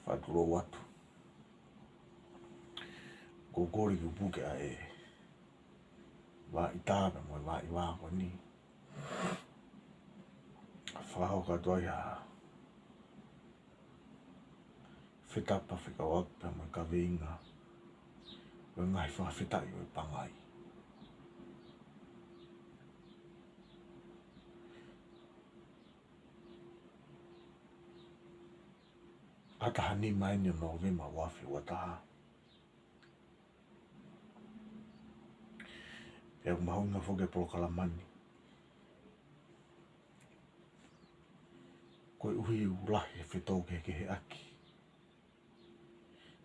Whaturo watu. Kokori ki upuke a e. Wa itape mo wa iwa ko ni. Whakahau katoa ia. Whetapa whikawaka mo ka veinga. Wa ngai whakawhetai o i pangai. Ataha ni mai ni no vima wafi wataha. Pea kumahunga foke polokalamani. Koe uhi ulahi e whetau ke he aki.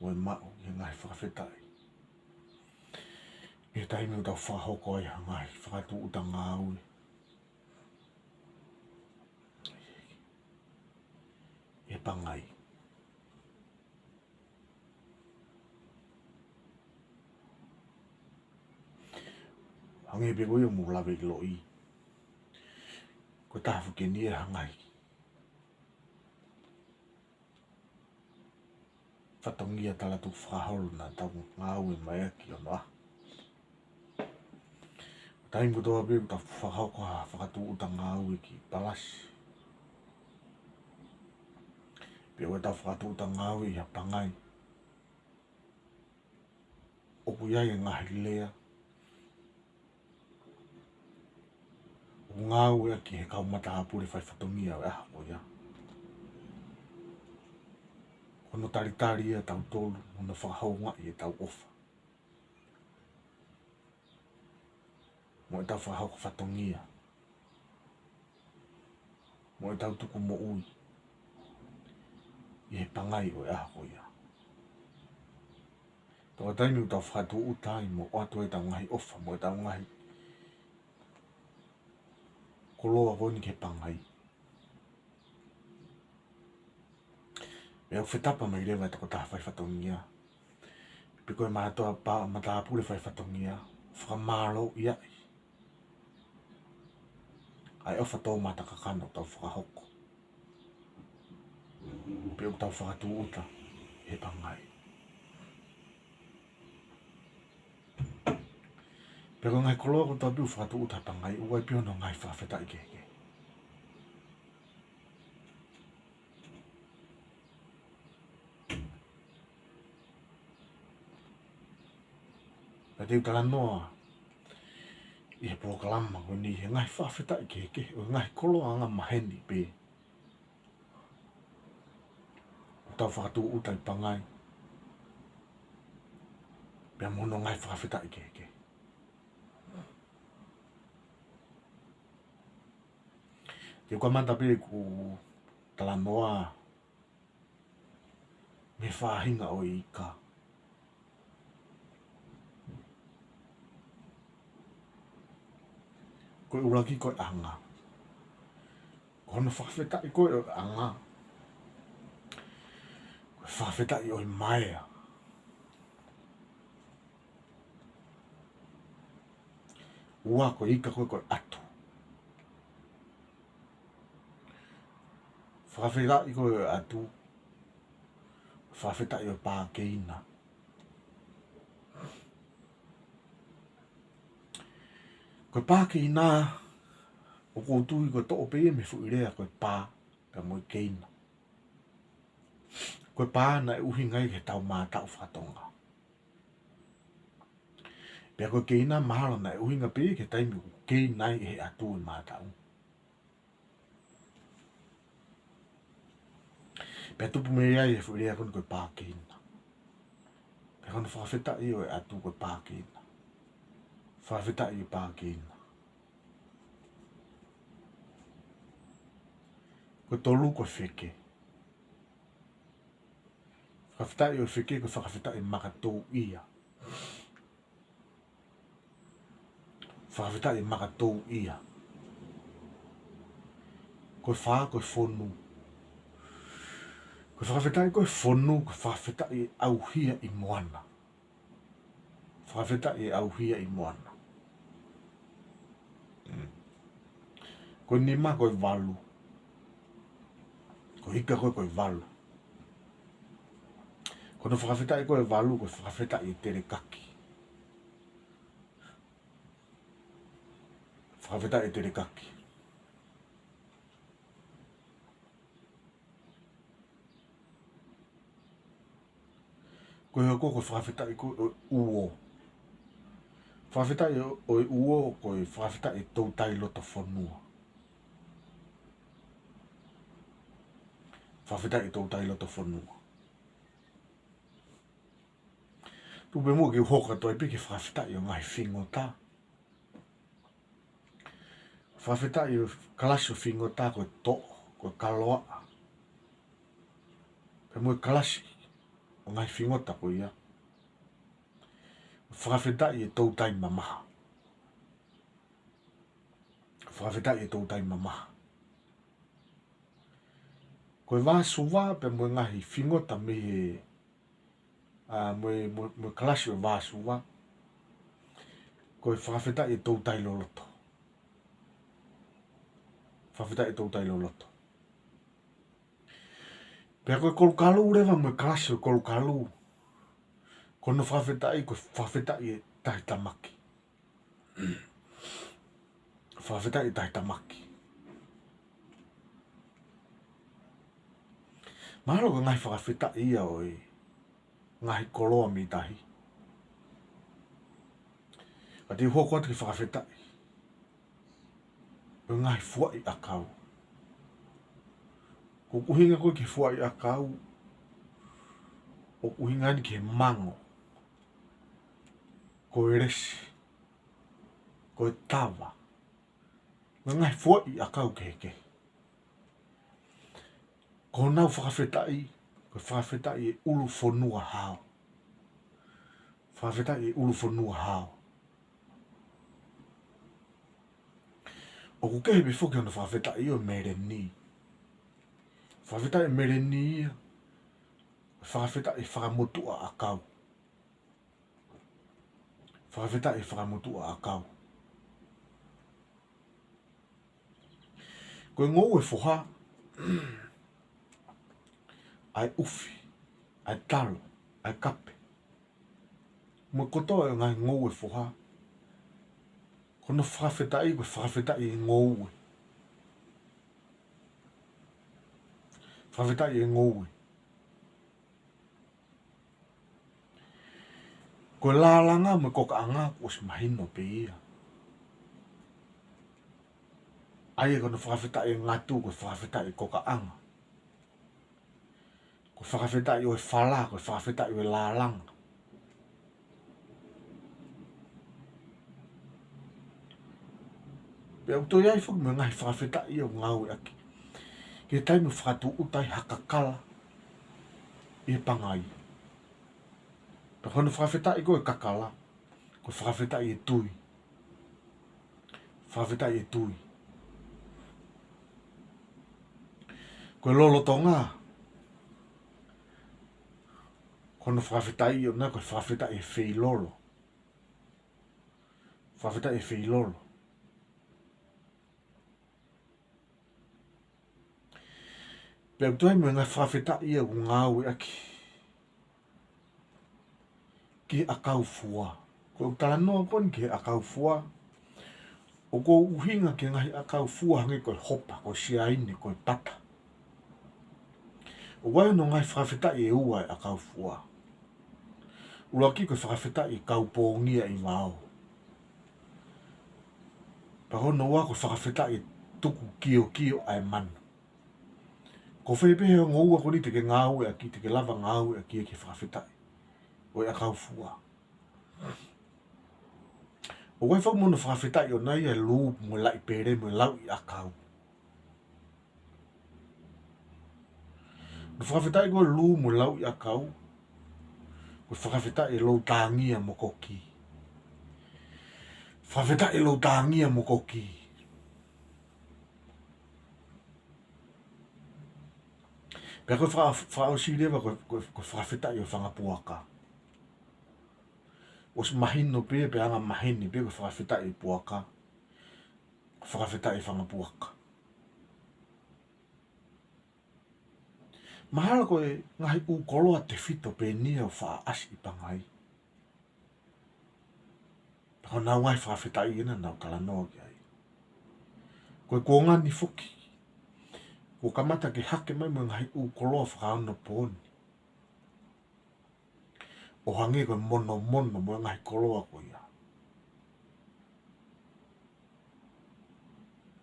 Moe mau i ngai whakawhetai. E taimi utau whahoko ai ngai whakatu utanga aui. E pangai. Hange pe koe o mo lawe i lo i. Ko tafu ke ni e hangai. Whatongia tala tu whaholu na tau ngāu e mai aki o noa. Taim ko toa pe ta whahau ka whakatu uta ngāu e ki palasi. Pe o ta whakatu uta ngāu e ha pangai. Opu iai e ngahi lea. O ngāu e aki he kaumata apure whai whatongia e aha o ia. Kono taritari e tau tolu, ono whakahau ngai e tau ofa. Mo e tau whakahau ka whatongia. Mo e tau tuku mo ui. I he pangai o e aha o ia. Toa taimi o tau whakatu utai mo o atu e tau ngahi ofa, mo e tau ngahi. Koloa koni ke pangai. Mea whetapa mai rewa e tako taha whai whatongia. Piko e mātoa pā matapure whai whatongia. Whakamālo i ai. Ai ofa tō mātakakana o tau whakahoko. Pio tau whakatu uta he pangai. Piko ngai koloa ko tau piu whakatu uta pangai. Uai pio no ngai whakawheta i keke. Pea teu tala noa. I he polokalama ko ni he ngai whawheta i keke. O ngai koloa anga maheni pe. O tau whakatu uta i pangai. Pea mono ngai whawheta i keke. Teu kamata pe ku tala noa. Me whahinga o i ka. Koe uraki koe anga. Kono whawheta i koe anga. Koe whawheta i oi maea. Ua koe ika koe atu. Whawheta i koe atu. Whawheta i oi pākeina. Koe pākeina. O koutu i koe to'o pe me fu irea koe pā. Pea moi keina. Koe pā na e uhi ngai ke tau mātau whatonga. Pea koe keina mahalo na e uhi nga pe ke taimi kei nai he atu i mātau. Pea tupu me iai e fu irea koe pā keina. Pea kono whawheta i o e atu koe pā keina. Whawheta i pā keina. Koe tolu koe whike. Whawheta i o whike koe whawheta i makatou ia. Whawheta i makatou ia. Koe wha koe whonu. Koe whawheta i koe whonu koe whawheta i auhia i moana. Whawheta i auhia i moana. Koe nima koe valu. Ko hika koe valu. Kono whakawhita koe valu, koe whakawhita tere kaki. Whakawhita tere kaki. Koe hoko koe whakawhita koe uo. Whakawhita o uo koe whakawhita tau tai loto whanua. Whawhita tau tai loto whanua. Tupe mua ki hoka toi piki whawhita o ngai whingota. Whawhita o kalasio whingota koe to, koe kaloa. Pe mua kalasi o ngai whingota koe ia. Whawhita tau tai mamaha. Whawhita tau tai mamaha. Koe vāsuwa pe mua ngahi whingota me he mo kalasi o vāsuwa. Koe whakawhita tau tai loloto. Whawhita tau tai loloto. Pea koe kolukalu rewa mo kalasi o kolukalu. Kono whawhita koe whawhita tahi tamaki. Whawhita tahi tamaki. Mahalo ka ngai whakawhita ia oi. Ngahi koloa mi tahi. Ka te hoko atu ki whakawhita i. O ngahi fuai akau. Ko kuhinga koe ki fuai akau. O kuhinga ni ki mango. Koe resi. Koe tawa. Ngahi fuai akau keke. Ko nau whakawhita i. Koe whakawhita i ulu whanua hao. Whakawhita i ulu whanua hao. O ku kehe bifoki hana whawhita i o mere ni. Whawhita i mere ni ia. Whawhita i whakamutua a kau. Whawhita i whakamutua a kau. Koe ngou e whoha. Ai ufi. Ai talo. Ai kape. Mo kotoa e ngai ngou e whoha. Kono whakawhita i, koe whakawhita i ngou e. Whakawhita i ngou e. Koe lālanga me koka anga, koe si mahino pe ia. Ai e kono whakawhita i ngatu, koe whakawhita i koka anga. Koe whakawhita i oe whala, koe whakawhita i oe lālanga. Pea utoi ai whuki me ngai whakawhita i o ngau e aki. Ke taimu whakatu utai hakakala i e pangai. Pea kono whakawhita i koe kakala, koe whakawhita i e tui. Whakawhita i e tui. Koe lolo tonga. Kono whakawhita i o na koe whakawhita i e whei lolo. Whakawhita i e whei lolo. Pea utoi me ngai whawhita i o ngau e aki. Ki a kau fua. Ko utala noa koni ki a kau fua. O ko uhinga ki ngai a kau fua hangi koe hopa, koe siaini, koe pata. O wai no ngai whawhita i e ua e a kau fua. Ula ki koe whakawhita i kau pōngia i wao. Pa hono wā koe whakawhita i tuku kio ai manu. Ko whepehe o ngōua koni te ke ngāu e aki, te ke lava ngāu e aki e ke whakawhita i. O e a kau fua. O wai whau mono whakawhita i o nai e lūp mo lai pere mo lau i a kau. No whakawhita i koe lū mo lau i a kau. Ko whakawhita i lau tāngia mo koki. Whakawhita i lau tāngia mo koki. Pea koe whaosi rewa koe whakawhita i o whangapuaka. Os mahino pe anga mahini pe koe whakawhita i puaka. Whakawhita i whangapuaka. Mahala koe ngahi u koloa te fito pe nia o wha asi i pangai. Pako nau ngai whawhitai ina nau kalanoa ki ai. Koe ko ngani fuki. Ko kamata ki hake mai mo ngahi u koloa whakaano pōni. O hangi koe mono mono mo ngahi koloa ko ia.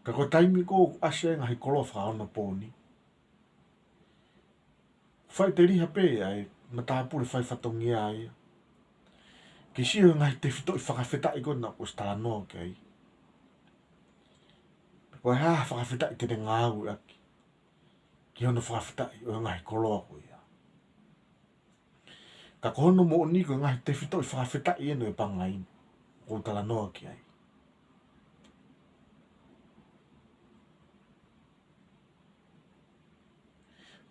Ka koe taimi ko ase ngahi koloa whakaano pōni. Whai te riha pē ai, matapure whai whatongi ai. Ki sio ngahi te fito i whakawhitai ko na ko stala noa ki ai. Koe haa whakawhitai te ngāu aki. Ki hono whakawhitai o ngahi koloa ko ia. Ka kohono mo o niko ngahi te fito i whakawhitai eno e pangai. Ko tala noa ki ai.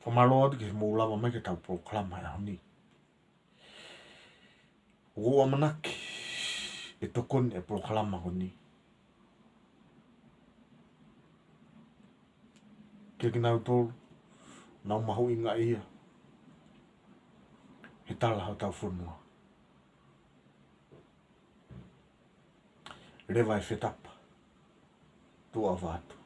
Whamaloa te ki mo ulawa mai ke tau proklama e honi. Ua manaki e tokon e proklama honi. Ke ki nau tolu, nau mahu inga ia. He tala hau tau whunua. Rewa e whetapa. Tua wātu.